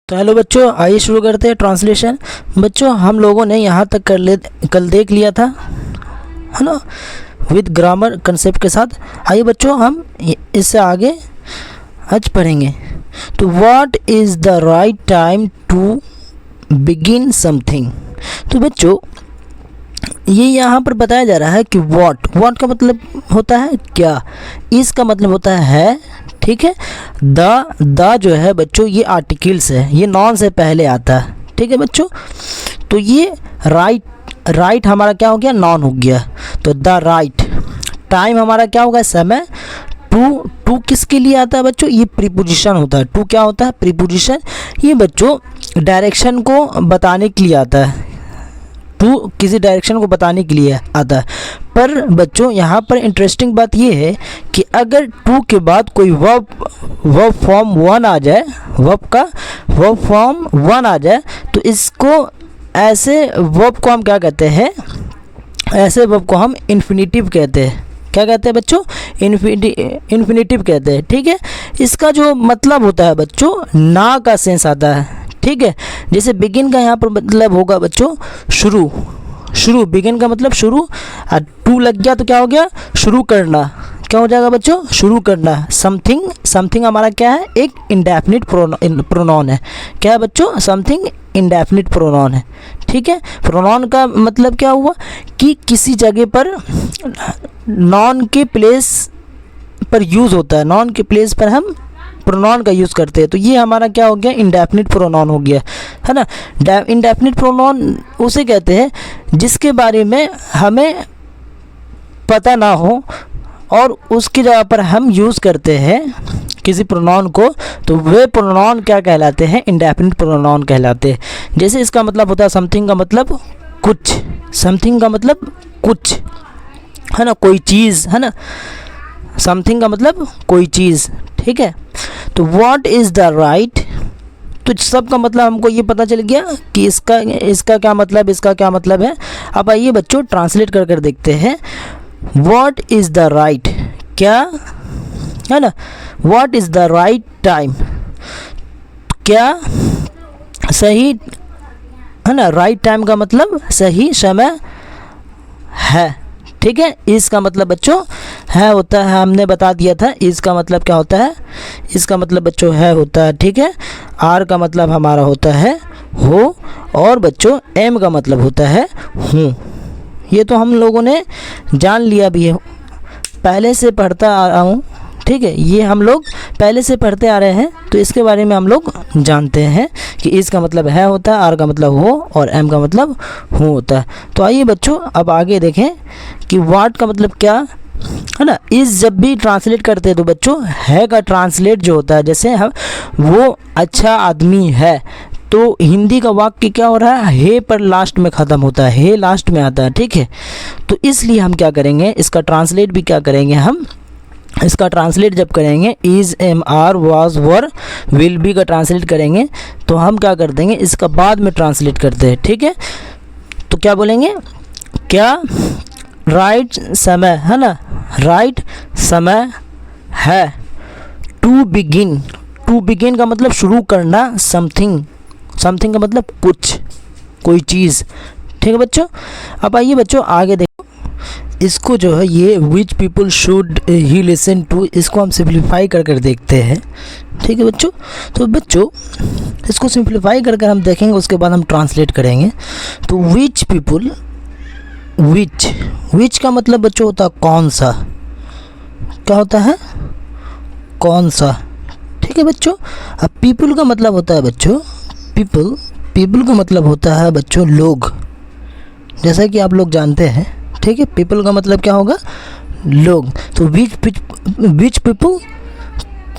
तो हेलो बच्चों, आइए शुरू करते हैं ट्रांसलेशन। बच्चों हम लोगों ने यहाँ तक कल देख लिया था, है ना, विद ग्रामर कंसेप्ट के साथ। आइए बच्चों हम इससे आगे आज पढ़ेंगे। तो what is the right time to begin something. तो बच्चों ये यहाँ पर बताया जा रहा है कि व्हाट का मतलब होता है क्या, इसका मतलब होता है, ठीक है। द जो है बच्चों ये आर्टिकल्स है, ये नॉन से पहले आता है, ठीक है बच्चों। तो ये राइट हमारा क्या हो गया, नॉन हो गया। तो द राइट टाइम हमारा क्या होगा, समय। टू किसके लिए आता है बच्चों, ये प्रीपोजिशन होता है। टू क्या होता है, प्रीपोजिशन। ये बच्चों डायरेक्शन को बताने के लिए आता है, टू किसी डायरेक्शन को बताने के लिए आता है। पर बच्चों यहाँ पर इंटरेस्टिंग बात ये है कि अगर टू के बाद कोई वर्ब फॉर्म वन आ जाए, वर्ब फॉर्म वन आ जाए, तो इसको ऐसे वर्ब को हम क्या कहते हैं, ऐसे वर्ब को हम इन्फिनिटिव कहते हैं। क्या कहते हैं बच्चों, इन्फिनिटिव कहते हैं, ठीक है। इसका जो मतलब होता है बच्चों, ना का सेंस आता है, ठीक है। जैसे बिगिन का यहाँ पर मतलब होगा बच्चों शुरू, बिगिन का मतलब शुरू, और टू लग गया तो क्या हो गया, शुरू करना। क्या हो जाएगा बच्चों, शुरू करना। समथिंग हमारा क्या है, एक इंडेफिनिट प्रोनाउन है। क्या है बच्चों, समथिंग इंडेफिनिट प्रोनाउन है, ठीक है। प्रोनाउन का मतलब क्या हुआ कि किसी जगह पर नॉन के प्लेस पर यूज़ होता है, नॉन के प्लेस पर हम प्रोनाउन का यूज़ करते हैं। तो ये हमारा क्या हो गया, इंडेफिनिट प्रोनाउन हो गया, है ना। इंडेफिनिट प्रोनाउन उसे कहते हैं जिसके बारे में हमें पता ना हो और उसकी जगह पर हम यूज़ करते हैं किसी प्रोनाउन को, तो वे प्रोनाउन क्या कहलाते हैं, इंडेफिनिट प्रोनाउन कहलाते हैं। जैसे इसका मतलब होता है समथिंग का मतलब कुछ, समथिंग का मतलब कुछ, है ना, कोई चीज़, है ना। समथिंग का मतलब कोई चीज़, ठीक है। तो व्हाट इज़ द राइट, तो सब का मतलब हमको ये पता चल गया कि इसका क्या मतलब, इसका क्या मतलब है। अब आइए बच्चों ट्रांसलेट कर कर देखते हैं। व्हाट इज़ द राइट, क्या है ना, what is the right time, क्या सही, है ना। राइट टाइम का मतलब सही समय है, ठीक है। इसका मतलब बच्चों है होता है, हमने बता दिया था। इसका मतलब क्या होता है, इसका मतलब बच्चों है होता है, ठीक है। आर का मतलब हमारा होता है हो, और बच्चों एम का मतलब होता है हूँ। ये तो हम लोगों ने जान लिया भी है, पहले से पढ़ता आ रहा हूँ, ठीक है। ये हम लोग पहले से पढ़ते आ रहे हैं, तो इसके बारे में हम लोग जानते हैं कि इसका मतलब है होता है, आर का मतलब हो, और एम का मतलब हूँ होता है। तो आइए बच्चों अब आगे देखें कि व्हाट का मतलब क्या, है ना। इस जब भी ट्रांसलेट करते हैं तो बच्चों है का ट्रांसलेट जो होता है, जैसे हम वो अच्छा आदमी है, तो हिंदी का वाक्य क्या हो रहा है, हे पर लास्ट में ख़त्म होता है, हे लास्ट में आता है, ठीक है। तो इसलिए हम क्या करेंगे, इसका ट्रांसलेट भी क्या करेंगे, हम इसका ट्रांसलेट जब करेंगे is, am, are, was, were, will be का ट्रांसलेट करेंगे, तो हम क्या कर देंगे, इसका बाद में ट्रांसलेट करते हैं, ठीक है। तो क्या बोलेंगे, क्या राइट समय, है ना, राइट समय है। टू बिगिन का मतलब शुरू करना, समथिंग का मतलब कुछ, कोई चीज़, ठीक है बच्चों। अब आइए बच्चों आगे देखो, इसको जो है ये which people should he listen to, इसको हम सिंप्लीफाई कर कर देखते हैं, ठीक है बच्चों। तो बच्चों इसको सिंप्लीफाई कर कर हम देखेंगे, उसके बाद हम ट्रांसलेट करेंगे। तो विच पीपल, विच का मतलब बच्चों होता है कौन सा, क्या होता है, कौन सा, ठीक है बच्चों। अब पीपल का मतलब होता है बच्चों, पीपल का मतलब होता है बच्चों लोग, जैसा कि आप लोग जानते हैं, ठीक है। पीपल का मतलब क्या होगा, लोग। तो विच पीपल,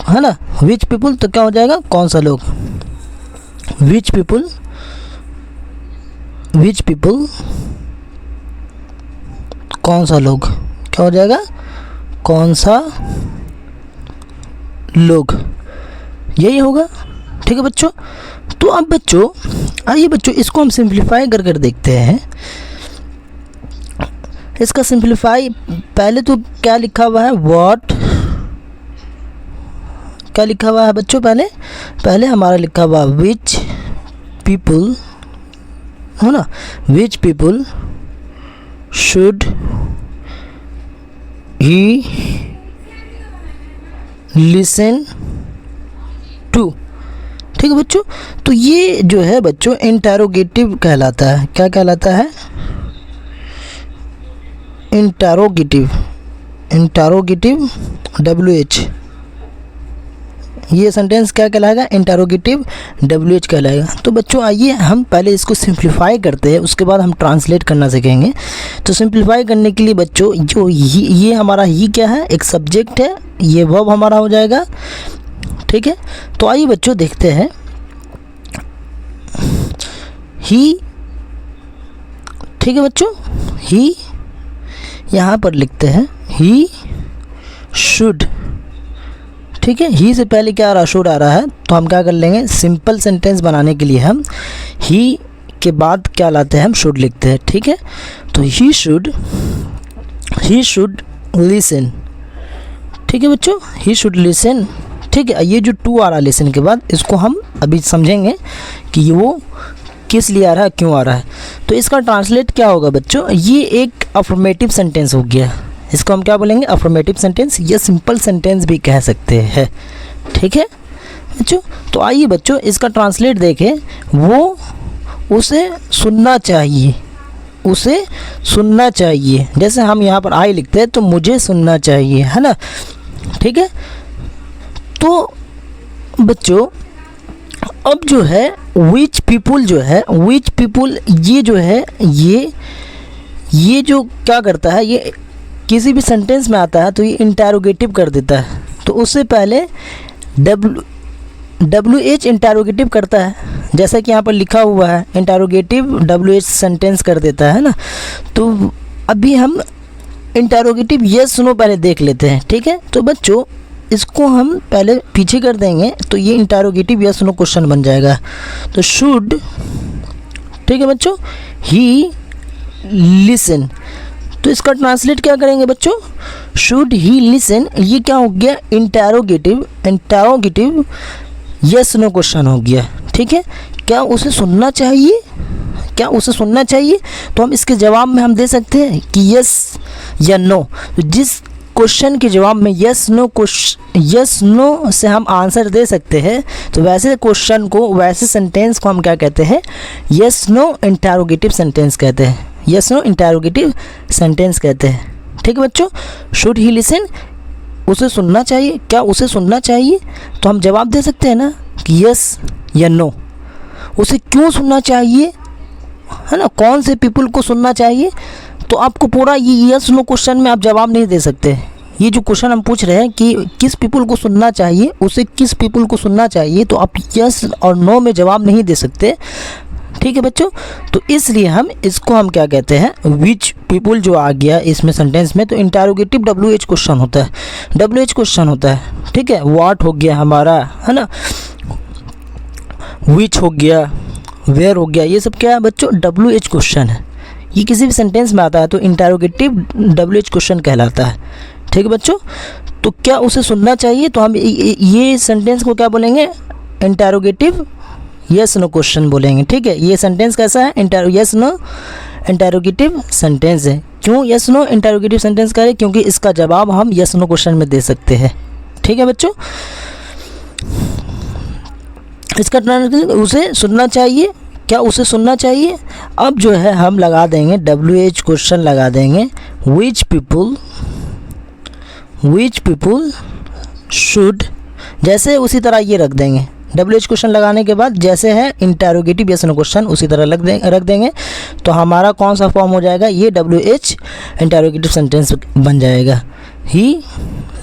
है ना, विच पीपल तो क्या हो जाएगा, कौन सा लोग। विच पीपल कौन सा लोग, क्या हो जाएगा, कौन सा लोग, यही होगा, ठीक है बच्चों। तो अब बच्चों आइए बच्चों इसको हम सिंप्लीफाई कर कर देखते हैं। इसका सिंप्लीफाई पहले तो क्या लिखा हुआ है, व्हाट, क्या लिखा हुआ है बच्चों, पहले हमारा लिखा हुआ विच पीपल, है ना, which people should he listen to. ठीक है बच्चों, तो ये जो है बच्चों इंटरोगेटिव कहलाता है। क्या कहलाता है? Interrogative, WH। ये सेंटेंस क्या कहलाएगा? इंटरोगेटिव WH कहलाएगा। तो बच्चों आइए हम पहले इसको सिंप्लीफाई करते हैं, उसके बाद हम ट्रांसलेट करना सीखेंगे। तो सिंप्लीफाई करने के लिए बच्चों जो ये हमारा ही क्या है? एक सब्जेक्ट है, ये वर्ब हमारा हो जाएगा। ठीक है, तो आइए बच्चों देखते हैं। ही, ठीक है बच्चों, ही यहाँ पर लिखते हैं ही शुड। ठीक है, ही से पहले क्या आ रहा? शुड आ रहा है। तो हम क्या कर लेंगे? सिंपल सेंटेंस बनाने के लिए हम ही के बाद क्या लाते हैं? हम शुड लिखते हैं। ठीक है, तो ही शुड लिसन। ठीक है बच्चों, ही शुड लिसन। ठीक है, ये जो टू आ रहा है लिसन के बाद, इसको हम अभी समझेंगे कि वो किस लिए आ रहा है, क्यों आ रहा है। तो इसका ट्रांसलेट क्या होगा बच्चों? ये एक अफर्मेटिव सेंटेंस हो गया। इसको हम क्या बोलेंगे? अफर्मेटिव सेंटेंस या सिंपल सेंटेंस भी कह सकते हैं। ठीक है बच्चों, तो आइए बच्चों इसका ट्रांसलेट देखें। वो उसे सुनना चाहिए, उसे सुनना चाहिए। जैसे हम यहाँ पर आई लिखते हैं तो मुझे सुनना चाहिए, है ना। ठीक है, तो बच्चों अब जो है विच पीपुल जो है, विच पीपुल ये जो है ये जो क्या करता है, ये किसी भी सेंटेंस में आता है तो ये इंटरोगेटिव कर देता है। तो उससे पहले WH इंटरोगेटिव करता है, जैसा कि यहाँ पर लिखा हुआ है इंटरोगेटिव WH सेंटेंस कर देता है ना। तो अभी हम इंटरोगेटिव यस नो पहले देख लेते हैं। ठीक है, तो बच्चों इसको हम पहले पीछे कर देंगे तो ये इंटरोगेटिव यस नो क्वेश्चन बन जाएगा। तो शुड, ठीक है बच्चों, ही लिसन। तो इसका ट्रांसलेट क्या करेंगे बच्चों? शुड ही लिसन, ये क्या हो गया? इंटरोगेटिव यस नो क्वेश्चन हो गया। ठीक है, क्या उसे सुनना चाहिए? क्या उसे सुनना चाहिए? तो हम इसके जवाब में हम दे सकते हैं कि यस या नो। तो जिस क्वेश्चन के जवाब में यस नो से हम आंसर दे सकते हैं, तो वैसे क्वेश्चन को, वैसे सेंटेंस को हम क्या कहते हैं? यस नो इंटरोगेटिव सेंटेंस कहते हैं। यस नो इंटरोगेटिव सेंटेंस कहते हैं। ठीक है बच्चों, शुड ही लिसन, उसे सुनना चाहिए। क्या उसे सुनना चाहिए? तो हम जवाब दे सकते हैं ना कि यस या नो। उसे क्यों सुनना चाहिए, है ना, कौन से पीपल को सुनना चाहिए? तो आपको पूरा ये यस नो क्वेश्चन में आप जवाब नहीं दे सकते। ये जो क्वेश्चन हम पूछ रहे हैं कि किस पीपल को सुनना चाहिए, उसे किस पीपल को सुनना चाहिए, तो आप यस और नो में जवाब नहीं दे सकते। ठीक है बच्चों, तो इसलिए हम इसको हम क्या कहते हैं? विच पीपल जो आ गया इसमें सेंटेंस में, तो इंटरोगेटिव WH क्वेश्चन होता है, WH क्वेश्चन होता है। ठीक है, व्हाट हो गया हमारा, है ना, विच हो गया, वेयर हो गया, ये सब क्या है बच्चों? WH क्वेश्चन है। ये किसी भी सेंटेंस में आता है तो इंटरोगेटिव WH क्वेश्चन कहलाता है। ठीक है बच्चों, तो क्या उसे सुनना चाहिए? तो हम ये सेंटेंस को क्या बोलेंगे? इंटरोगेटिव यस नो क्वेश्चन बोलेंगे। ठीक है, ये सेंटेंस कैसा है? यस नो इंटरोगेटिव सेंटेंस है। क्यों यस नो इंटरोगेटिव सेंटेंस करें? क्योंकि इसका जवाब हम यस नो क्वेश्चन में दे सकते हैं। ठीक है बच्चों, इसका ट्रांसलेशन उसे सुनना चाहिए। क्या उसे सुनना चाहिए? अब जो है हम लगा देंगे WH क्वेश्चन लगा देंगे, विच पीपल शुड, जैसे उसी तरह ये रख देंगे। WH क्वेश्चन लगाने के बाद जैसे है इंटरोगेटिव यस नो क्वेश्चन उसी तरह रख देंगे। तो हमारा कौन सा फॉर्म हो जाएगा? ये WH इंटरोगेटिव सेंटेंस बन जाएगा। ही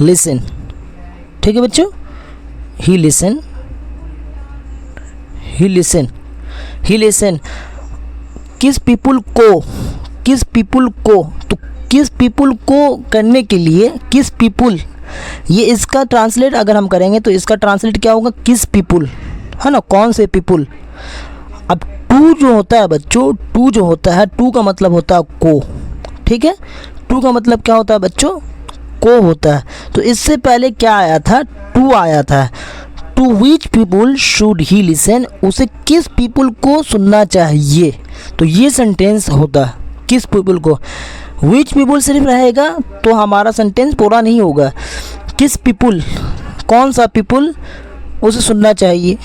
लिसन। ठीक है बच्चों, ही लिसन, ही लिसन, ही लिसन। किस पीपल को, किस पीपल को, तो किस पीपल को करने के लिए किस पीपल, ये इसका ट्रांसलेट अगर हम करेंगे तो इसका ट्रांसलेट क्या होगा? किस पीपल, है ना, कौन से पीपल। अब टू जो होता है बच्चों, टू जो होता है, टू का मतलब होता है को। ठीक है, टू का मतलब क्या होता है बच्चों? को होता है, तो इससे पहले क्या आया था, टू आया था। To which people should he listen, उसे किस पीपल को सुनना चाहिए, तो ये सेंटेंस होता है किस पीपल को। विच पीपल सिर्फ रहेगा तो हमारा सेंटेंस पूरा नहीं होगा। किस पीपल, कौन सा पीपल उसे सुनना चाहिए,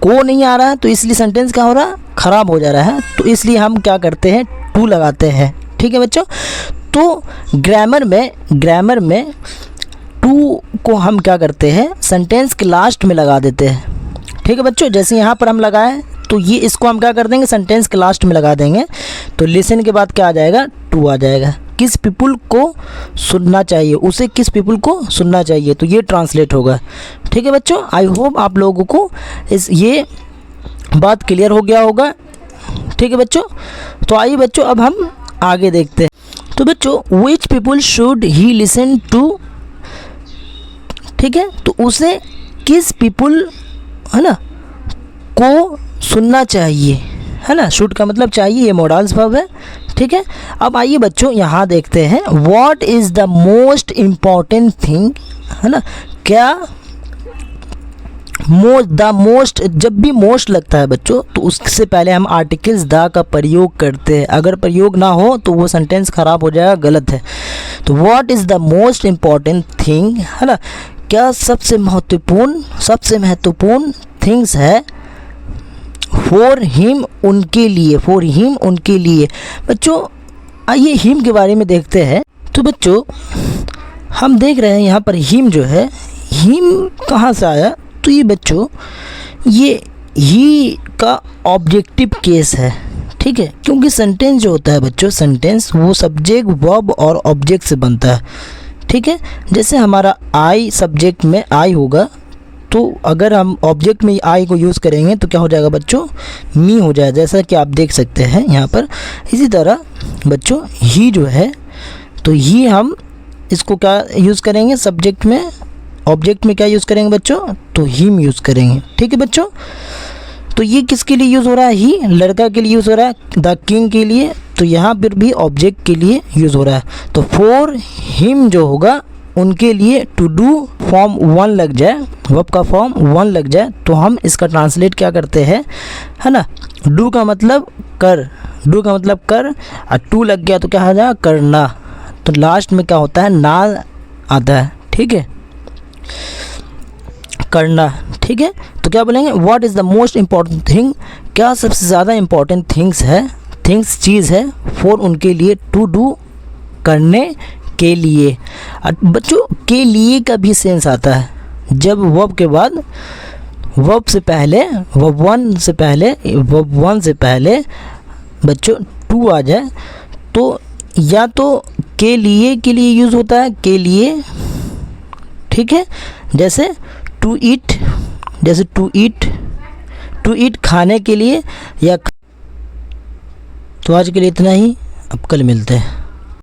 को नहीं आ रहा है तो इसलिए सेंटेंस क्या हो रहा है, ख़राब हो जा रहा है, तो इसलिए हम क्या करते हैं, टू लगाते हैं। ठीक है बच्चों, तो ग्रामर में टू को हम क्या करते हैं, सेंटेंस के लास्ट में लगा देते हैं। ठीक है बच्चों, जैसे यहाँ पर हम लगाए तो ये इसको हम क्या कर देंगे, सेंटेंस के लास्ट में लगा देंगे, तो लिसन के बाद क्या आ जाएगा, टू आ जाएगा। किस पीपल को सुनना चाहिए, उसे किस पीपल को सुनना चाहिए, तो ये ट्रांसलेट होगा। ठीक है बच्चों, आई होप आप लोगों को ये बात क्लियर हो गया होगा। ठीक है बच्चों, तो आइए बच्चों अब हम आगे देखते हैं। तो बच्चों which people should he listen to, ठीक है, तो उसे किस पीपल, है ना, को सुनना चाहिए, है ना। शुड का मतलब चाहिए, ये मॉडल्स वर्ब है। ठीक है, अब आइए बच्चों यहाँ देखते हैं what is the most important thing, है ना। क्या मोस्ट, जब भी मोस्ट लगता है बच्चों तो उससे पहले हम आर्टिकल्स द का प्रयोग करते हैं। अगर प्रयोग ना हो तो वो सेंटेंस ख़राब हो जाएगा, गलत है। तो what is the most important thing, है ना, क्या सबसे महत्वपूर्ण थिंग्स है, फॉर हिम उनके लिए, फॉर हिम उनके लिए। बच्चों आइए हिम के बारे में देखते हैं। तो बच्चों हम देख रहे हैं यहाँ पर हिम जो है, हिम कहाँ से आया, तो ये बच्चों ये ही का ऑब्जेक्टिव केस है। ठीक है, क्योंकि सेंटेंस जो होता है बच्चों, सेंटेंस वो सब्जेक्ट वर्ब और ऑब्जेक्ट से बनता है। ठीक है, जैसे हमारा आई सब्जेक्ट में आई होगा, तो अगर हम ऑब्जेक्ट में आई को यूज़ करेंगे तो क्या हो जाएगा बच्चों, मी हो जाएगा, जैसा कि आप देख सकते हैं यहाँ पर। इसी तरह बच्चों ही जो है, तो ही हम इसको क्या यूज़ करेंगे, सब्जेक्ट में, ऑब्जेक्ट में क्या यूज़ करेंगे बच्चों, तो हिम यूज़ करेंगे। ठीक है बच्चों, तो ये किसके लिए यूज़ हो रहा है, ही लड़का के लिए यूज़ हो रहा है, द किंग के लिए, तो यहाँ पर भी ऑब्जेक्ट के लिए यूज़ हो रहा है। तो फॉर हिम जो होगा उनके लिए, टू डू फॉर्म वन लग जाए, वर्ब का फॉर्म वन लग जाए, तो हम इसका ट्रांसलेट क्या करते हैं, है ना, डू का मतलब कर, डू का मतलब कर, और टू लग गया तो क्या हो जाएगा, करना, तो लास्ट में क्या होता है, ना आता है। ठीक है, करना। ठीक है, तो क्या बोलेंगे, what is the most important thing, क्या सबसे ज़्यादा इम्पॉर्टेंट थिंग्स है, थिंग्स चीज़ है, फॉर उनके लिए, टू डू करने के लिए। बच्चों के लिए का भी सेंस आता है जब वर्ब के बाद, वर्ब से पहले, वर्ब वन से पहले बच्चों टू आ जाए, तो या तो के लिए यूज़ होता है, के लिए। ठीक है, जैसे टू ईट, जैसे टू ईट खाने के लिए, या। तो आज के लिए इतना ही, अब कल मिलते हैं।